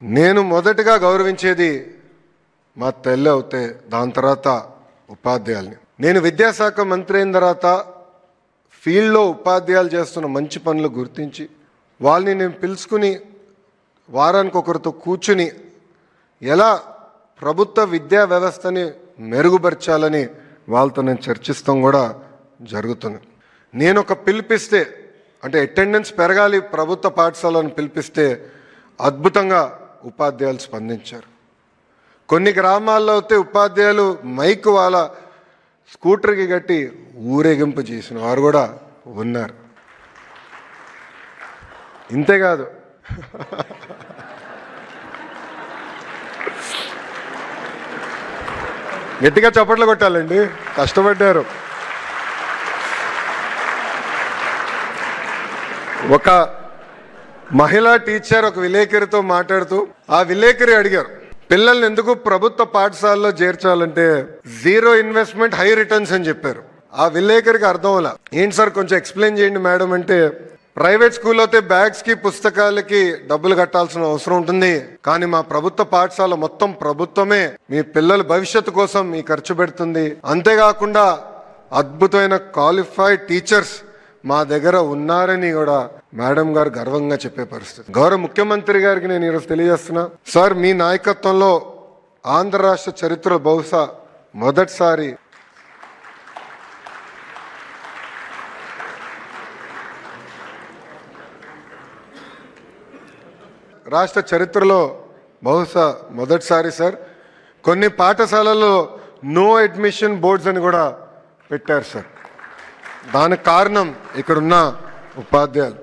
నేను మొదటగా గౌరవించేది మా తల్లి అవుతే దాని తర్వాత ఉపాధ్యాయుల్ని. నేను విద్యాశాఖ మంత్రి అయిన తర్వాత ఫీల్డ్లో ఉపాధ్యాయులు చేస్తున్న మంచి పనులు గుర్తించి వాళ్ళని నేను పిలుచుకుని వారానికి ఒకరితో కూర్చుని ఎలా ప్రభుత్వ విద్యా వ్యవస్థని మెరుగుపరచాలని వాళ్ళతో నేను చర్చిస్తాం కూడా జరుగుతుంది. నేను ఒక పిలిపిస్తే అంటే అటెండెన్స్ పెరగాలి ప్రభుత్వ పాఠశాలను పిలిపిస్తే అద్భుతంగా ఉపాధ్యాయులు స్పందించారు. కొన్ని గ్రామాల్లో అయితే ఉపాధ్యాయులు మైక్ వాళ్ళ స్కూటర్కి కట్టి ఊరేగింపు చేసిన వారు కూడా ఉన్నారు. ఇంతేకాదు, గట్టిగా చప్పట్లు కొట్టాలండి, కష్టపడ్డారు. ఒక మహిళా టీచర్ ఒక విలేకరితో మాట్లాడుతూ ఆ విలేకరి అడిగారు, పిల్లల్ని ఎందుకు ప్రభుత్వ పాఠశాలలో చేర్చాలంటే జీరో ఇన్వెస్ట్మెంట్ హై రిటర్న్స్ అని చెప్పారు. ఆ విలేకరికి అర్థం అవ్వలా. ఏంటి సార్ కొంచెం ఎక్స్ప్లెయిన్ చేయండి మేడం అంటే, ప్రైవేట్ స్కూల్ అయితే బ్యాగ్స్కి పుస్తకాలకి డబ్బులు కట్టాల్సిన అవసరం ఉంటుంది, కానీ మా ప్రభుత్వ పాఠశాల మొత్తం ప్రభుత్వమే మీ పిల్లల భవిష్యత్తు కోసం మీ ఖర్చు పెడుతుంది. అంతేకాకుండా అద్భుతమైన క్వాలిఫైడ్ టీచర్స్ మా దగ్గర ఉన్నారని కూడా మేడం గారు గర్వంగా చెప్పే పరిస్థితి. గౌరవ ముఖ్యమంత్రి గారికి నేను ఈరోజు తెలియజేస్తున్నా, సార్ మీ నాయకత్వంలో ఆంధ్ర రాష్ట్ర చరిత్రలో బహుశా మొదటిసారి రాష్ట్ర చరిత్రలో బహుశా మొదటిసారి సార్ కొన్ని పాఠశాలల్లో నో అడ్మిషన్ బోర్డ్స్ అని కూడా పెట్టారు సార్. దానికి కారణం ఇక్కడున్న ఉపాధ్యాయులు.